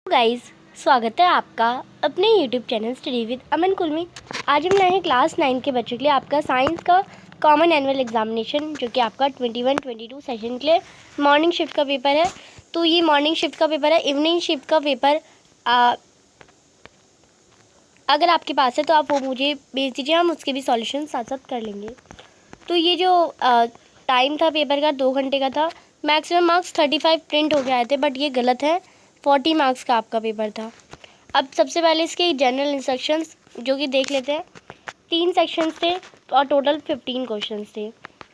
Guys, स्वागत है आपका अपने यूट्यूब चैनल स्टडी विद अमन कुल में। आज हम लाए हैं क्लास 9 के बच्चों के लिए आपका साइंस का कॉमन एनुअल एग्जामिनेशन, जो कि आपका 21-22 सेशन के लिए मॉर्निंग शिफ्ट का पेपर है। तो ये मॉर्निंग शिफ्ट का पेपर है। इवनिंग शिफ्ट का पेपर अगर आपके पास है तो आप वो मुझे भेज दीजिए, हम उसके भी सॉल्यूशन साथ साथ कर लेंगे। तो ये जो टाइम था पेपर का 2 घंटे का था। मैक्सिमम मार्क्स 35 प्रिंट हो गए थे, बट ये गलत है। 40 मार्क्स का आपका पेपर था। अब सबसे पहले इसके जनरल इंस्ट्रक्शंस जो कि देख लेते हैं। 3 सेक्शंस थे और टोटल 15 क्वेश्चंस थे।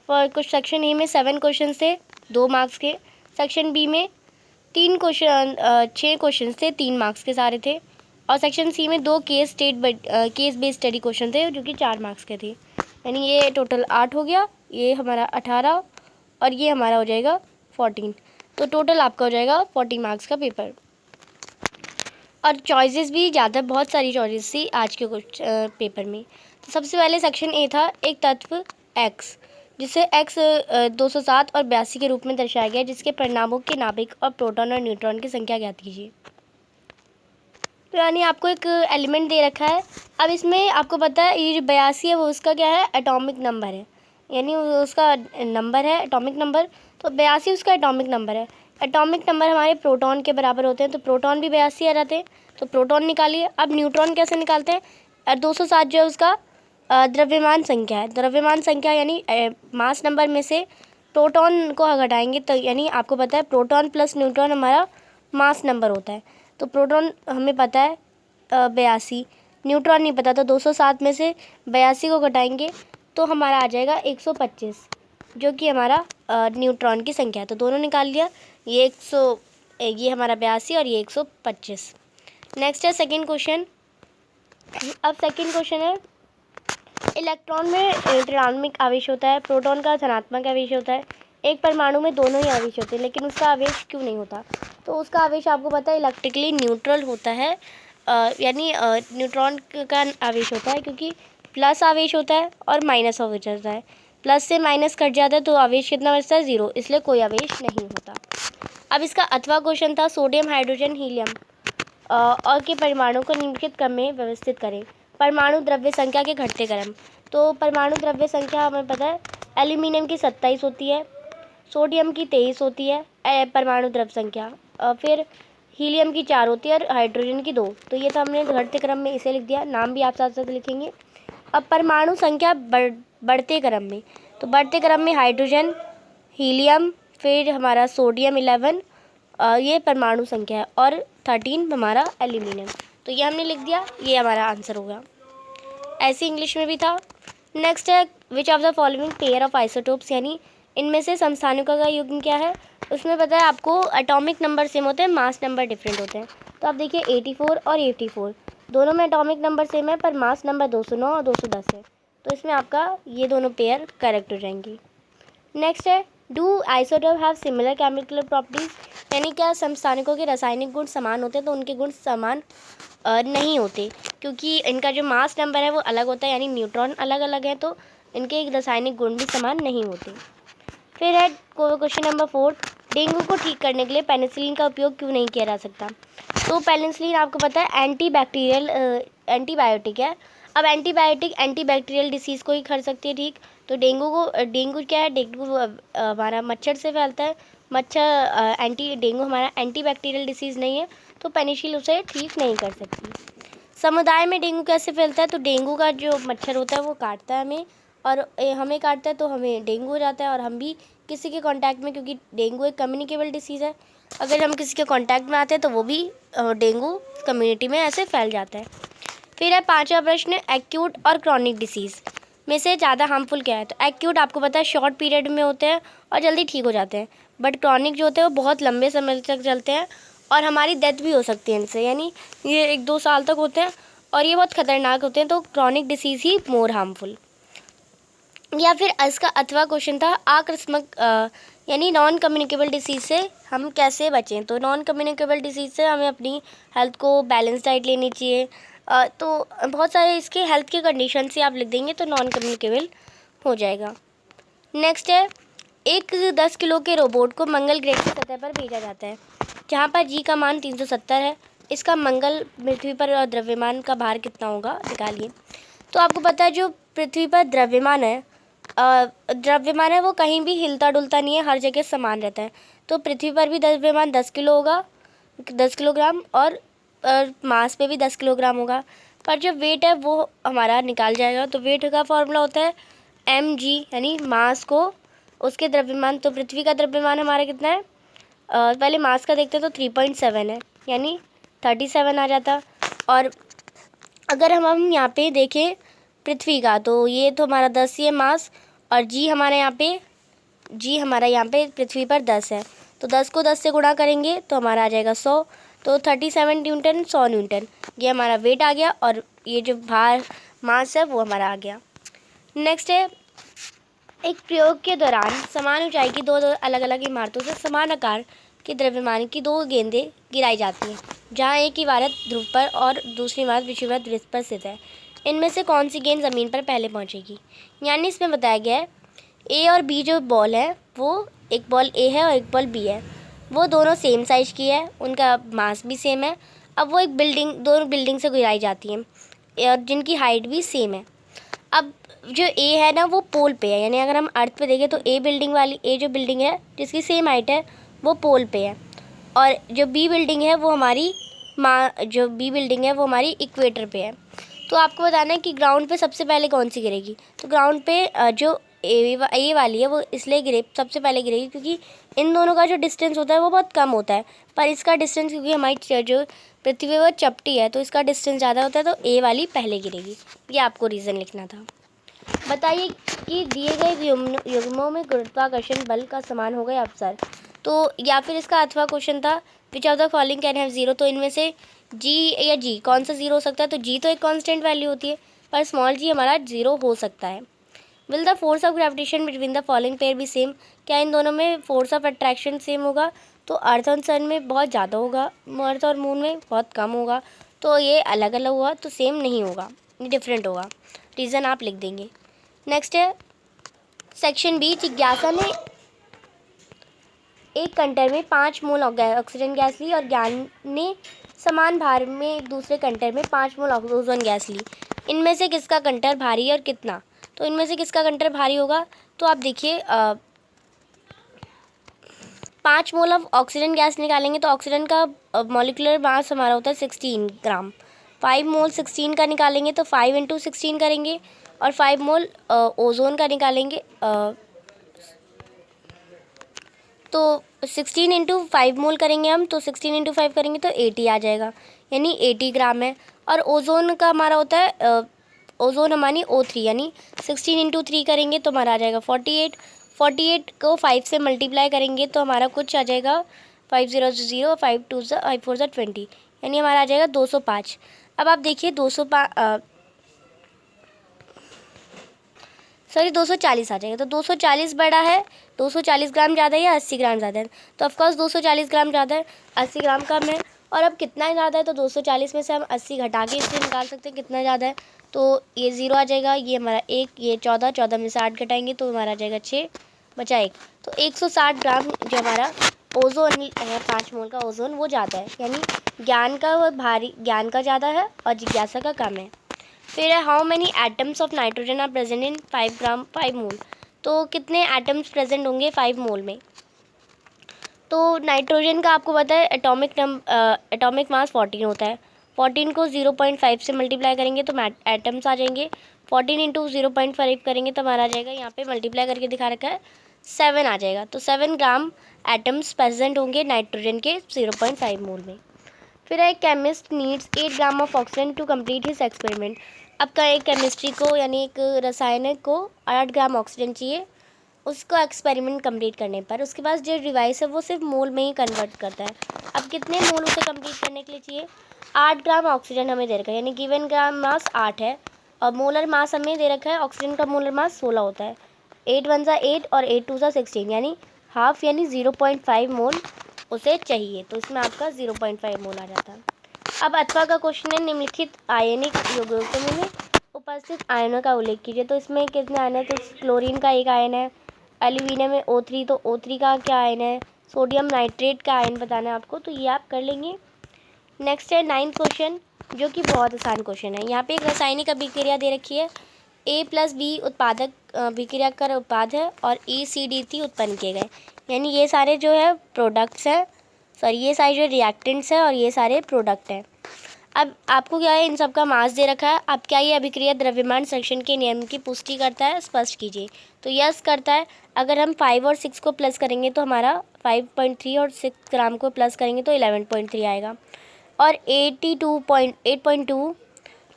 और कुछ सेक्शन ए में 7 क्वेश्चंस थे 2 मार्क्स के। सेक्शन बी में 6 क्वेश्चंस थे 3 मार्क्स के सारे थे। और सेक्शन सी में 2 केस बेस्ड स्टडी क्वेश्चन थे जो कि 4 मार्क्स के थे। यानी ये टोटल 8 हो गया, ये हमारा 18 और ये हमारा हो जाएगा 14। तो टोटल आपका हो जाएगा 40 मार्क्स का पेपर। और चॉइसेस भी ज़्यादा, बहुत सारी चॉइसेस थी आज के कुछ पेपर में। तो सबसे पहले सेक्शन ए था एक तत्व एक्स, जिसे एक्स 207 और 82 के रूप में दर्शाया गया, जिसके परिणामों के नाभिक और प्रोटॉन और न्यूट्रॉन की संख्या ज्ञात कीजिए। तो यानी आपको एक एलिमेंट दे रखा है। अब इसमें आपको पता है ये जो 82 है वो उसका क्या है, एटॉमिक नंबर है, यानी उसका नंबर है एटॉमिक नंबर। तो 82 उसका एटॉमिक नंबर है। एटॉमिक नंबर हमारे प्रोटॉन के बराबर होते हैं, तो प्रोटॉन भी 82 आ जाते हैं। तो प्रोटॉन निकालिए। अब न्यूट्रॉन कैसे निकालते हैं? 207 जो है उसका द्रव्यमान संख्या है। द्रव्यमान संख्या यानी मास नंबर में से प्रोटॉन को घटाएंगे, तो यानी आपको पता है प्रोटॉन प्लस न्यूट्रॉन हमारा मास नंबर होता है। तो प्रोटॉन हमें पता है 82, न्यूट्रॉन नहीं पता, तो 207 में से 82 को घटाएंगे तो हमारा आ जाएगा 125, जो कि हमारा न्यूट्रॉन की संख्या है। तो दोनों निकाल लिया, ये हमारा 82 और ये 125। नेक्स्ट है सेकंड क्वेश्चन। अब सेकंड क्वेश्चन है, इलेक्ट्रॉन में ऋणात्मक आवेश होता है, प्रोटॉन का धनात्मक आवेश होता है। एक परमाणु में दोनों ही आवेश होते हैं, लेकिन उसका आवेश क्यों नहीं होता? तो उसका आवेश आपको पता है इलेक्ट्रिकली न्यूट्रल होता है। यानी न्यूट्रॉन का आवेश होता है, क्योंकि प्लस आवेश होता है और माइनस आवेश होता है। प्लस से माइनस कट जाता है तो आवेश कितना बचता है? 0, इसलिए कोई आवेश नहीं होता। अब इसका अथवा क्वेश्चन था, सोडियम हाइड्रोजन हीलियम और के परमाणु को निम्नलिखित क्रम में व्यवस्थित करें। परमाणु द्रव्य संख्या के घटते क्रम। तो परमाणु द्रव्य संख्या हमें पता है एल्यूमिनियम की 27 होती है, सोडियम की 23 होती है परमाणु द्रव्य संख्या। फिर हीलियम की 4 होती है और हाइड्रोजन की 2। तो ये तो हमने घटते क्रम में इसे लिख दिया, नाम भी आप साथ साथ लिखेंगे। अब परमाणु संख्या बढ़ते क्रम में, तो बढ़ते क्रम में हाइड्रोजन, हीलियम, फिर हमारा सोडियम 11, ये परमाणु संख्या है, और 13 हमारा एल्यूमिनियम। तो ये हमने लिख दिया, ये हमारा आंसर होगा। ऐसे इंग्लिश में भी था। नेक्स्ट है, which of the following pair of isotopes, यानी इनमें से समस्थानिकों का युग्म क्या है? उसमें पता है आपको एटॉमिक नंबर सेम होते हैं, मास नंबर डिफरेंट होते हैं। तो आप देखिए 84 और 84 दोनों में एटॉमिक नंबर सेम है, पर मास नंबर 209 और 210 है। तो इसमें आपका ये दोनों पेयर करेक्ट हो जाएंगी। नेक्स्ट है, do isotope have similar chemical properties, यानी क्या समस्थानिकों के रासायनिक गुण समान होते हैं? तो उनके गुण समान नहीं होते, क्योंकि इनका जो मास नंबर है वो अलग होता है, यानी न्यूट्रॉन अलग अलग है, तो इनके रासायनिक गुण भी समान नहीं होते। फिर है क्वेश्चन नंबर 4, डेंगू को ठीक करने के लिए पेनिसिलिन का उपयोग क्यों नहीं किया जा सकता? तो पेनिसिलिन आपको पता है एंटीबायोटिक है। अब एंटीबैक्टीरियल डिसीज़ को ही कर सकती है ठीक। तो डेंगू क्या है? डेंगू हमारा मच्छर से फैलता है। डेंगू हमारा एंटीबैक्टीरियल डिसीज़ नहीं है, तो पेनिसिलिन उसे ठीक नहीं कर सकती। समुदाय में डेंगू कैसे फैलता है? तो डेंगू का जो मच्छर होता है वो काटता है हमें, और हमें काटता है तो हमें डेंगू हो जाता है, और हम भी किसी के कांटेक्ट में, क्योंकि डेंगू एक कम्युनिकेबल डिसीज़ है, अगर हम किसी के कांटेक्ट में आते हैं तो वो भी डेंगू कम्युनिटी में ऐसे फैल जाता है। फिर है 5वां प्रश्न, एक्यूट और क्रॉनिक डिसीज़ में से ज़्यादा हार्मफुल क्या है? तो एक्यूट आपको पता है शॉर्ट पीरियड में होते हैं और जल्दी ठीक हो जाते हैं, बट क्रॉनिक जो होते हैं वो बहुत लंबे समय तक चलते हैं और हमारी डेथ भी हो सकती है इनसे, यानी ये 1-2 साल तक होते हैं और ये बहुत ख़तरनाक होते हैं। तो क्रॉनिक डिसीज़ ही मोर हार्मफुल। या फिर इसका अथवा क्वेश्चन था, आकस्मिक यानी नॉन कम्युनिकेबल डिसीज़ से हम कैसे बचें? तो नॉन कम्युनिकेबल डिसीज़ से हमें अपनी हेल्थ को बैलेंस डाइट लेनी चाहिए। तो बहुत सारे इसके हेल्थ के कंडीशन से आप लिख देंगे तो नॉन कम्युनिकेबल हो जाएगा। नेक्स्ट है, एक 10 किलो के रोबोट को मंगल ग्रह की सतह पर भेजा जाता है, जहाँ पर जी का मान 370 है। इसका मंगल पृथ्वी पर द्रव्यमान का भार कितना होगा निकालिए। तो आपको पता है जो पृथ्वी पर द्रव्यमान है वो कहीं भी हिलता डुलता नहीं है, हर जगह समान रहता है। तो पृथ्वी पर भी द्रव्यमान 10 किलो होगा, 10 किलोग्राम, और मास पे भी 10 किलोग्राम होगा। पर जो वेट है वो हमारा निकाल जाएगा। तो वेट का फॉर्मूला होता है mg, यानी मास को उसके द्रव्यमान। तो पृथ्वी का द्रव्यमान हमारा कितना है, पहले मास का देखते हैं तो 3.7 है, यानी 37 आ जाता। और अगर हम यहाँ पे देखें पृथ्वी का, तो ये तो हमारा 10 ही है मास, और जी हमारे यहाँ पे पृथ्वी पर 10 है। तो 10 को 10 से गुणा करेंगे तो हमारा आ जाएगा 100। तो 37 न्यूटन 100 न्यूटन, ये हमारा वेट आ गया, और ये जो भार मास है वो हमारा आ गया। नेक्स्ट है, एक प्रयोग के दौरान समान ऊंचाई की दो अलग अलग इमारतों से समान आकार के द्रव्यमान की 2 गेंदें गिराई जाती हैं, जहां एक इमारत ध्रुव पर और दूसरी इमारत विषुववृत्त वृत्त पर स्थित है। इनमें से कौन सी गेंद ज़मीन पर पहले पहुंचेगी? यानी इसमें बताया गया है ए और बी जो बॉल है, वो एक बॉल ए है और एक बॉल बी है, वो दोनों सेम साइज़ की है, उनका मास भी सेम है। अब वो एक दोनों बिल्डिंग से गिराई जाती हैं, और जिनकी हाइट भी सेम है। अब जो ए है ना वो पोल पे है, यानी अगर हम अर्थ पे देखें तो ए जो बिल्डिंग है जिसकी सेम हाइट है वो पोल पे है, और जो बी बिल्डिंग है वो हमारी इक्वेटर पे है। तो आपको बताना है कि ग्राउंड पे सबसे पहले कौन सी गिरेगी। तो ग्राउंड पे जो ए वाली है वो इसलिए सबसे पहले गिरेगी क्योंकि इन दोनों का जो डिस्टेंस होता है वो बहुत कम होता है, पर इसका डिस्टेंस, क्योंकि हमारी जो पृथ्वी वो चपटी है तो इसका डिस्टेंस ज़्यादा होता है, तो ए वाली पहले गिरेगी। ये आपको रीज़न लिखना था। बताइए कि दिए गए युग्मों में गुरुत्वाकर्षण बल का समान होगा या अपसर। तो या फिर इसका अथवा क्वेश्चन था, which of the following can have zero. तो इनमें से जी या जी कौन सा जीरो हो सकता है? तो जी तो एक कांस्टेंट वैल्यू होती है, पर स्मॉल जी हमारा जीरो हो सकता है। Will the force of gravitation between the following pair भी सेम। क्या इन दोनों में फोर्स ऑफ अट्रैक्शन सेम होगा? तो अर्थ और सन में बहुत ज़्यादा होगा, अर्थ और मून में बहुत कम होगा। तो ये अलग अलग हुआ, तो सेम नहीं होगा, ये डिफरेंट होगा। रीज़न आप लिख देंगे। नेक्स्ट है सेक्शन बी, जिज्ञासा ने एक कंटेनर में 5 मोल ऑक्सीजन गैस ली और ज्ञान ने समान भार में एक दूसरे कंटेनर में 5 मोल ओजोन गैस ली। इनमें से किसका कंटेनर भारी है और कितना? तो इनमें से किसका कंटेनर भारी होगा? तो आप देखिए 5 मोल ऑफ ऑक्सीजन गैस निकालेंगे तो ऑक्सीजन का मॉलिक्यूलर मास हमारा होता है 16 ग्राम। 5 मोल 16 का निकालेंगे तो 5 इंटू 16 करेंगे, और 5 मोल ओजोन का निकालेंगे तो 16 इंटू 5 मोल करेंगे हम, तो 16 इंटू 5 करेंगे तो 80 आ जाएगा, यानी 80 ग्राम है। और ओजोन का हमारा होता है ओजोन हमारी O3, यानी 16 इंटू 3 करेंगे तो हमारा आ जाएगा 48। 48 को 5 से मल्टीप्लाई करेंगे तो हमारा कुछ आ जाएगा 5 0 0, 5 2 5 4 20, यानी हमारा आ जाएगा 205। अब आप देखिए 240 आ जाएगा। तो 240 बड़ा है, 240 ग्राम ज़्यादा है या 80 ग्राम ज़्यादा है? तो ऑफकोर्स 240 ग्राम ज़्यादा है, 80 ग्राम कम है। और अब कितना ज़्यादा है? तो 240 में से हम 80 घटा के इससे निकाल सकते हैं कितना ज़्यादा है। तो ये 0 आ जाएगा, ये हमारा 1, ये 14, 14 में से 8 घटाएंगे तो हमारा आ जाएगा 6, बचा 1। तो 160 ग्राम जो हमारा ओजोन है, 5 मोल का ओजोन, वो ज़्यादा है, यानी ज्ञान का ज़्यादा है और जिज्ञासा का कम है। फिर है how many atoms of nitrogen are present in 5 mole. तो कितने एटम्स प्रेजेंट होंगे 5 मोल में? तो नाइट्रोजन का आपको पता है एटॉमिक मास 14 होता है। 14 को 0.5 से मल्टीप्लाई करेंगे तो एटम्स आ जाएंगे। 14 इंटू 0.5 करेंगे तो हमारा आ जाएगा, यहाँ पे मल्टीप्लाई करके दिखा रखा है, 7 आ जाएगा। तो 7 ग्राम एटम्स प्रेजेंट होंगे नाइट्रोजन के 0.5 मोल में। फिर एक chemist needs 8 gram of oxygen to complete his experiment. अब का एक केमिस्ट्री को, यानी एक रसायनिक को 8 ग्राम ऑक्सीजन चाहिए उसको एक्सपेरिमेंट कंप्लीट करने पर। उसके पास जो डिवाइस है वो सिर्फ मोल में ही कन्वर्ट करता है। अब कितने मोल उसे कंप्लीट करने के लिए चाहिए? 8 ग्राम ऑक्सीजन हमें दे रखा है, यानी गिवन ग्राम मास 8 है, और मोलर मास हमें दे रखा है, ऑक्सीजन का मोलर मास 16 होता है। 8 1 ज़ा 8 और 8 2 ज़ा 16, यानी हाफ, यानी 0.5 मोल उसे चाहिए। तो इसमें आपका 0.5 मोल आ जाता है। अब अथवा का क्वेश्चन है, निम्नलिखित आयनिक यौगिकों में उपस्थित आयनों का उल्लेख कीजिए। तो इसमें कितने आयन है? तो क्लोरीन का एक आयन है, एल्यूमिनियम में O3, तो O3 का क्या आयन है, सोडियम नाइट्रेट का आयन बताना है आपको, तो ये आप कर लेंगे। नेक्स्ट है 9th क्वेश्चन, जो कि बहुत आसान क्वेश्चन है। यहाँ पे एक रासायनिक अभिक्रिया दे रखी है, A+B उत्पादक अभिक्रिया का उत्पाद है और ECD3 उत्पन्न किए गए। यानी ये सारे जो है प्रोडक्ट्स हैं, सॉरी ये सारे जो रिएक्टेंट्स हैं और ये सारे प्रोडक्ट हैं। अब आपको क्या है, इन सब का मास दे रखा है। अब क्या ये अभिक्रिया द्रव्यमान संरक्षण के नियम की पुष्टि करता है, स्पष्ट कीजिए। तो यस करता है। अगर हम 5 और 6 को प्लस करेंगे तो हमारा 5.3 और 6 ग्राम को प्लस करेंगे तो 11.3 आएगा। और 82.8.2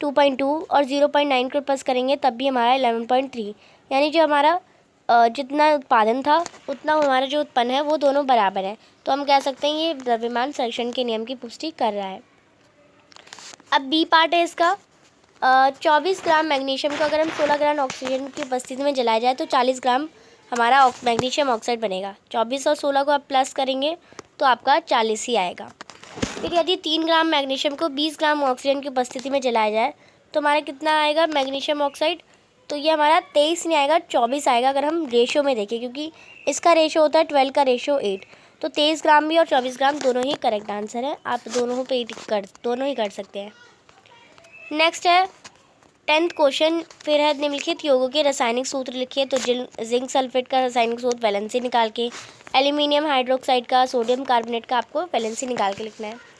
2.2 और 0.9 को प्लस करेंगे तब भी हमारा 11.3, यानी जो हमारा जितना उत्पादन था उतना हमारा जो उत्पन्न है वो दोनों बराबर है। तो हम कह सकते हैं ये द्रव्यमान संरक्षण के नियम की पुष्टि कर रहा है। अब बी पार्ट है इसका। 24 ग्राम मैग्नीशियम को अगर हम 16 ग्राम ऑक्सीजन की उपस्थिति में जलाया जाए तो 40 ग्राम हमारा मैग्नीशियम ऑक्साइड बनेगा। 24 और 16 को आप प्लस करेंगे तो आपका 40 ही आएगा। फिर यदि 3 ग्राम मैग्नीशियम को 20 ग्राम ऑक्सीजन की उपस्थिति में जलाया जाए तो हमारा कितना आएगा मैग्नीशियम ऑक्साइड? तो ये हमारा 23 नहीं आएगा, 24 आएगा अगर हम रेशो में देखें, क्योंकि इसका रेशो होता है 12 का रेशो 8। तो 23 ग्राम भी और 24 ग्राम दोनों ही करेक्ट आंसर है। आप दोनों ही कर सकते हैं। नेक्स्ट है 10th क्वेश्चन। फिर है निम्नलिखित यौगों के रासायनिक सूत्र लिखिए। तो जिंक सल्फेट का रासायनिक सूत्र वैलेंसी निकाल के, एल्यूमिनियम हाइड्रोक्साइड का, सोडियम कार्बोनेट का आपको वैलेंसी निकाल के लिखना है।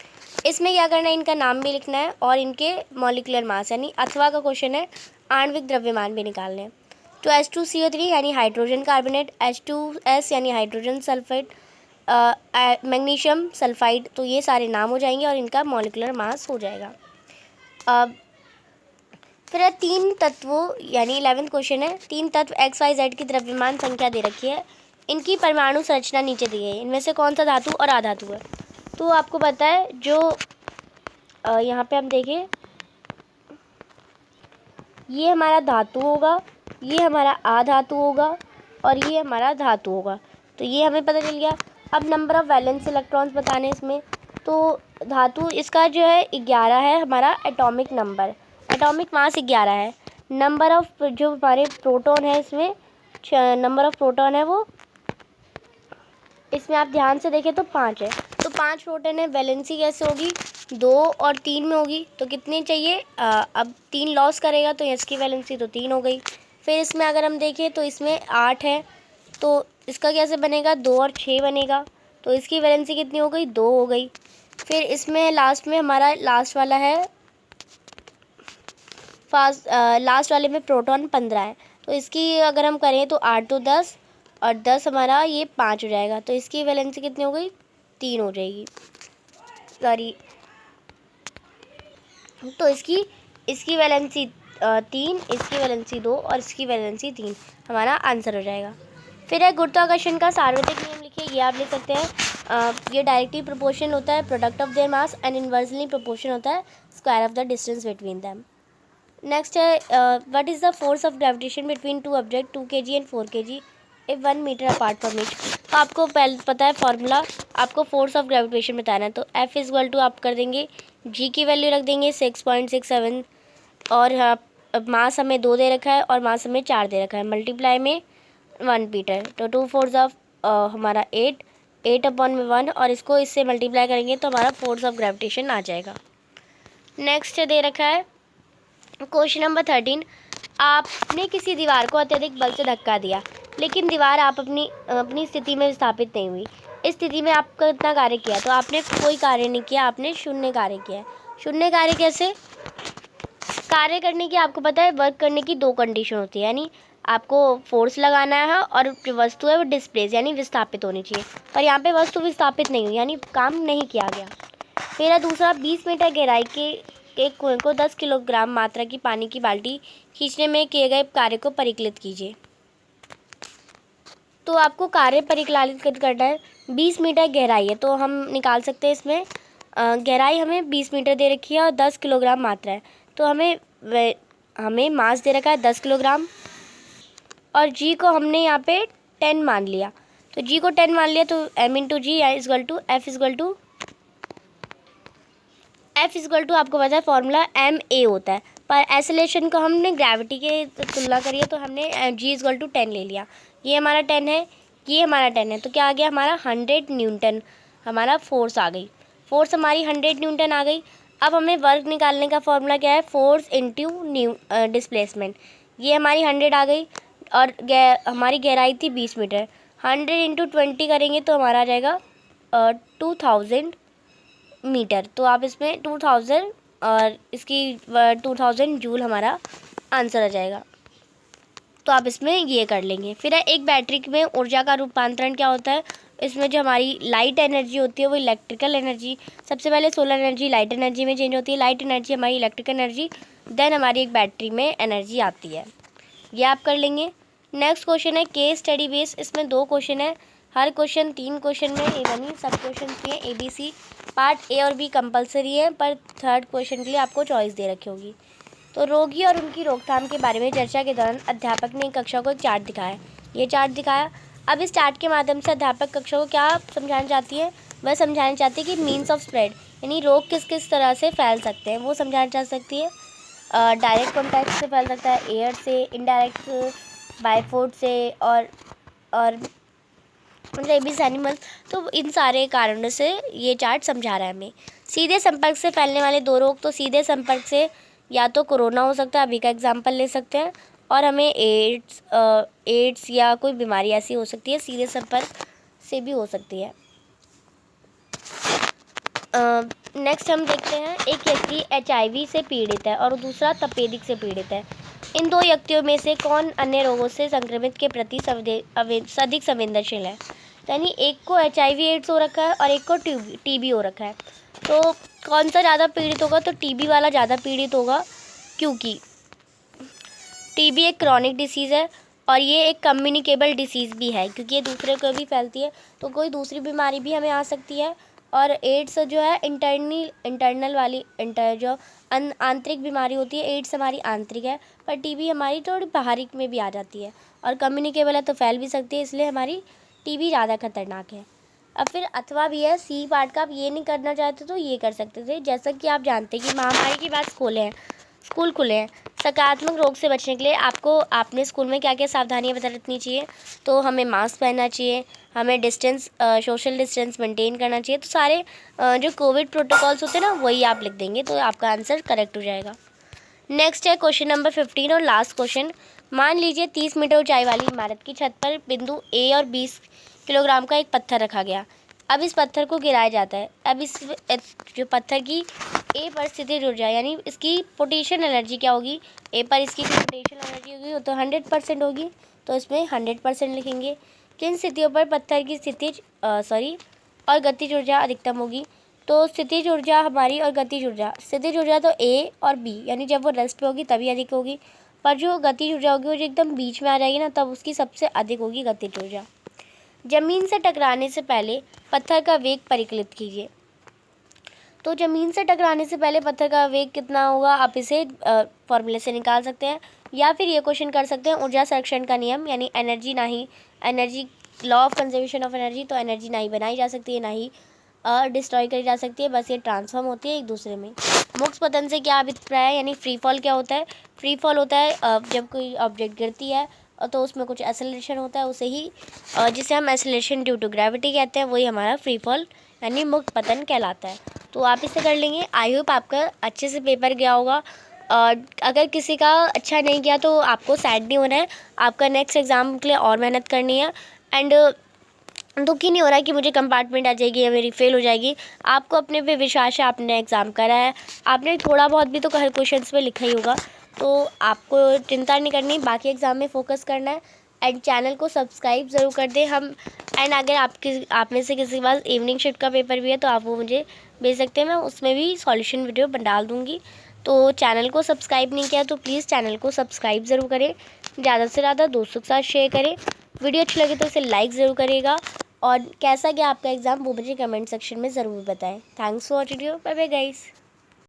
इसमें क्या करना है, इनका नाम भी लिखना है और इनके मॉलिक्यूलर मास यानी अथवा का क्वेश्चन है, आणविक द्रव्यमान भी निकालने हैं। तो H2CO3 यानी हाइड्रोजन कार्बोनेट, H2S यानी हाइड्रोजन सल्फेट, मैग्नीशियम सल्फाइड, तो ये सारे नाम हो जाएंगे और इनका मॉलिक्यूलर मास हो जाएगा। अब फिर है 3 तत्वों यानी 11th क्वेश्चन है। 3 तत्व XYZ की द्रव्यमान संख्या दे रखी है, इनकी परमाणु संरचना नीचे दी गई है। इनमें से कौन सा धातु और अधातु है? तो आपको पता है जो यहाँ पे हम देखें, ये हमारा धातु होगा, ये हमारा अधातु होगा और ये हमारा धातु होगा। तो ये हमें पता चल गया। अब नंबर ऑफ वैलेंस इलेक्ट्रॉन्स बताने इसमें, तो धातु इसका जो है 11 है हमारा एटॉमिक नंबर, एटॉमिक मास 11 है। नंबर ऑफ जो हमारे प्रोटॉन है इसमें, नंबर ऑफ प्रोटॉन है वो इसमें आप ध्यान से देखें तो 5 है। तो 5 प्रोटॉन है। वैलेंसी कैसे होगी? 2 और 3 में होगी। तो कितने चाहिए? अब 3 लॉस करेगा तो इसकी वैलेंसी तो 3 हो गई। फिर इसमें अगर हम देखें तो इसमें 8 है, तो इसका कैसे बनेगा? 2 और 6 बनेगा। तो इसकी वैलेंसी कितनी हो गई? 2 हो गई। फिर इसमें लास्ट में हमारा लास्ट वाला है, लास्ट वाले में प्रोटॉन 15 है। तो इसकी अगर हम करें तो 8 तो 10 और 10 हमारा ये 5 हो जाएगा। तो इसकी वैलेंसी कितनी हो गई? 3 हो जाएगी, सॉरी। तो इसकी वैलेंसी 3, इसकी वैलेंसी 2 और इसकी वैलेंसी 3 हमारा आंसर हो जाएगा। फिर है गुरुत्वाकर्षण का सार्वत्रिक नियम लिखिए। ये आप लिख सकते हैं। ये डायरेक्टली प्रोपोर्शन होता है product of their mass and inversely proportion होता है square of the distance between them. Next है what is the force of gravitation between 2 object 2 kg and 4 kg if 1 metre apart from each. तो आपको पहले पता है फॉर्मूला, आपको force of gravitation बताना है। तो F इक्वल टू आप कर देंगे, G की वैल्यू रख देंगे 6.67 और मास हमें 2 दे रखा है और मास हमें 4 दे रखा है, मल्टीप्लाई में 1 मीटर। तो 2 फोर्स ऑफ हमारा 8 अपॉन में 1 और इसको इससे मल्टीप्लाई करेंगे तो हमारा फोर्स ऑफ ग्रेविटेशन आ जाएगा। नेक्स्ट दे रखा है क्वेश्चन नंबर 13। आपने किसी दीवार को अत्यधिक बल से धक्का दिया लेकिन दीवार आप अपनी स्थिति में स्थापित नहीं हुई। इस स्थिति में आपका कितना कार्य किया? तो आपने कोई कार्य नहीं किया, आपने शून्य कार्य किया है। शून्य कार्य कैसे? कार्य करने की आपको पता है वर्क करने की 2 कंडीशन होती है, यानी आपको फोर्स लगाना है और जो वस्तु है वो डिस्प्लेस यानी विस्थापित होनी चाहिए। पर यहाँ पे वस्तु विस्थापित नहीं हुई यानी काम नहीं किया गया। फिर है दूसरा, 20 मीटर गहराई के एक कुएं को 10 किलोग्राम मात्रा की पानी की बाल्टी खींचने में किए गए कार्य को परिकलित कीजिए। तो आपको कार्य परिकलित करना है। 20 मीटर गहराई है तो हम निकाल सकते हैं इसमें, गहराई हमें 20 मीटर दे रखी है और 10 किलोग्राम मात्रा है। तो हमें मास दे रखा है 10 किलोग्राम और जी को हमने यहाँ पे 10 मान लिया। तो जी को 10 मान लिया तो m into G equal to F equal to आपको पता है फॉर्मूला ma होता है। पर एसेलेरेशन को हमने ग्रेविटी के तुलना करी है तो हमने g इजगल टू 10 ले लिया। ये हमारा 10 है, ये हमारा 10 है, तो क्या आ गया हमारा 100 न्यूटन हमारा फोर्स आ गई। फोर्स हमारी 100 न्यूटन आ गई। अब हमें वर्क निकालने का फॉर्मूला क्या है, फोर्स इंटू डिस्प्लेसमेंट। ये हमारी 100 आ गई और हमारी गहराई थी 20 मीटर। 100 इंटू 20 करेंगे तो हमारा आ जाएगा 2000 मीटर। तो आप इसमें 2000 और इसकी 2000 जूल हमारा आंसर आ जाएगा। तो आप इसमें ये कर लेंगे। फिर एक बैटरी में ऊर्जा का रूपांतरण क्या होता है, इसमें जो हमारी लाइट एनर्जी होती है वो इलेक्ट्रिकल एनर्जी, सबसे पहले सोलर एनर्जी लाइट एनर्जी में चेंज होती है, लाइट एनर्जी हमारी इलेक्ट्रिकल एनर्जी, देन हमारी एक बैटरी में एनर्जी आती है। ये आप कर लेंगे। नेक्स्ट क्वेश्चन है केस स्टडी बेस। इसमें 2 क्वेश्चन है, हर क्वेश्चन 3 क्वेश्चन में ए बनी, सब क्वेश्चन हैं ABC। पार्ट ए और बी कंपलसरी है, पर थर्ड क्वेश्चन के लिए आपको चॉइस दे रखी होगी। तो रोगी और उनकी रोकथाम के बारे में चर्चा के दौरान अध्यापक ने कक्षा को एक चार्ट दिखाया। ये चार्ट दिखाया। अब इस चार्ट के माध्यम से अध्यापक कक्षा को क्या समझाना चाहती है, वह समझाना चाहती है कि मीन्स ऑफ स्प्रेड यानी रोग किस किस तरह से फैल सकते हैं, वो समझाना चाह सकती है। डायरेक्ट कॉन्टैक्ट से फैल सकता है, एयर से, इनडायरेक्ट बाय फूड से, और रेबीज एनिमल। तो इन सारे कारणों से ये चार्ट समझा रहा है हमें। सीधे संपर्क से फैलने वाले 2 रोग, तो सीधे संपर्क से या तो कोरोना हो सकता है, अभी का एग्जांपल ले सकते हैं, और हमें एड्स या कोई बीमारी ऐसी हो सकती है, सीधे संपर्क से भी हो सकती है। नेक्स्ट हम देखते हैं, एक व्यक्ति HIV से पीड़ित है और दूसरा तपेदिक से पीड़ित है। इन 2 व्यक्तियों में से कौन अन्य रोगों से संक्रमित के प्रति अधिक संवेदनशील है। यानी एक को HIV एड्स हो रखा है और एक को TB हो रखा है। तो कौन सा ज़्यादा पीड़ित होगा, तो TB वाला ज़्यादा पीड़ित होगा, क्योंकि TB एक क्रॉनिक डिसीज़ है और ये एक कम्युनिकेबल डिसीज़ भी है, क्योंकि ये दूसरे को भी फैलती है, तो कोई दूसरी बीमारी भी हमें आ सकती है। और एड्स जो है इंटरनल वाली जो आंतरिक बीमारी होती है, एड्स हमारी आंतरिक है, पर TB हमारी थोड़ी बाहरी में भी आ जाती है, और कम्युनिकेबल है तो फैल भी सकती है, इसलिए हमारी TB ज़्यादा खतरनाक है। अब फिर अथवा भी है, सी पार्ट का आप ये नहीं करना चाहते तो ये कर सकते थे। जैसा कि आप जानते हैं कि महामारी के बाद स्कूल खुले हैं। सकारात्मक रोग से बचने के लिए आपने स्कूल में क्या क्या सावधानियां बरतनी चाहिए, तो हमें मास्क पहनना चाहिए, हमें सोशल डिस्टेंस मेंटेन करना चाहिए। तो सारे जो कोविड प्रोटोकॉल्स होते हैं ना, वही आप लिख देंगे तो आपका आंसर करेक्ट हो जाएगा। नेक्स्ट है क्वेश्चन नंबर 15 और लास्ट क्वेश्चन। मान लीजिए 30 मीटर ऊंचाई वाली इमारत की छत पर बिंदु A और 20 किलोग्राम का एक पत्थर रखा गया। अब इस पत्थर को गिराया जाता है। अब इस जो पत्थर की A पर स्थितिज ऊर्जा यानी इसकी पोटेंशियल एनर्जी क्या होगी, A पर इसकी पोटेंशियल एनर्जी होगी वो तो 100% होगी, तो इसमें 100% लिखेंगे। किन स्थितियों पर पत्थर की और गतिज ऊर्जा अधिकतम होगी, तो स्थितिज ऊर्जा हमारी और गतिज ऊर्जा तो A और B यानी जब वो रेस्ट पे होगी तभी अधिक होगी, पर जो गतिज ऊर्जा होगी वो जो एकदम बीच में आ जाएगी ना, तब उसकी सबसे अधिक होगी गतिज ऊर्जा। जमीन से टकराने से पहले पत्थर का वेग परिकलित कीजिए। तो ज़मीन से टकराने से पहले पत्थर का वेग कितना होगा, आप इसे फॉर्मूले से निकाल सकते हैं, या फिर ये क्वेश्चन कर सकते हैं ऊर्जा संरक्षण का नियम, यानी energy law of conservation of energy. तो एनर्जी ना ही बनाई जा सकती है ना ही डिस्ट्रॉय करी जा सकती है, बस ये ट्रांसफॉर्म होती है एक दूसरे में। मुक्त पतन से क्या अभिप्राय है, यानी फ्री फॉल क्या होता है। फ्री फॉल होता है जब कोई ऑब्जेक्ट गिरती है तो उसमें कुछ एक्सेलरेशन होता है, उसे ही जिसे हम एक्सेलरेशन ड्यू टू ग्रेविटी कहते हैं, वही हमारा फ्री फॉल यानी मुक्त पतन कहलाता है। तो आप इसे कर लेंगे। आई होप आपका अच्छे से पेपर गया होगा। अगर किसी का अच्छा नहीं गया तो आपको सैड नहीं होना है, आपका नेक्स्ट एग्ज़ाम के लिए और मेहनत करनी है। एंड दुखी नहीं हो रहा है कि मुझे कंपार्टमेंट आ जाएगी या मेरी फेल हो जाएगी। आपको अपने पे विश्वास है, आपने एग्ज़ाम करा है, आपने थोड़ा बहुत भी तो हर क्वेश्चन पे लिखा ही होगा, तो आपको चिंता नहीं करनी, बाकी एग्ज़ाम में फ़ोकस करना है। एंड चैनल को सब्सक्राइब ज़रूर कर दें। एंड अगर आप में से किसी के पास इवनिंग शिफ्ट का पेपर भी है तो आप वो मुझे भेज सकते हैं, मैं उसमें भी सॉल्यूशन वीडियो डाल दूँगी। तो चैनल को सब्सक्राइब नहीं किया तो प्लीज़ चैनल को सब्सक्राइब ज़रूर करें, ज़्यादा से ज़्यादा दोस्तों के साथ शेयर करें, वीडियो अच्छी लगे तो इसे लाइक ज़रूर करिएगा, और कैसा गया आपका एग्ज़ाम वो मुझे कमेंट सेक्शन में ज़रूर बताएं। Thanks for watching, bye bye guys.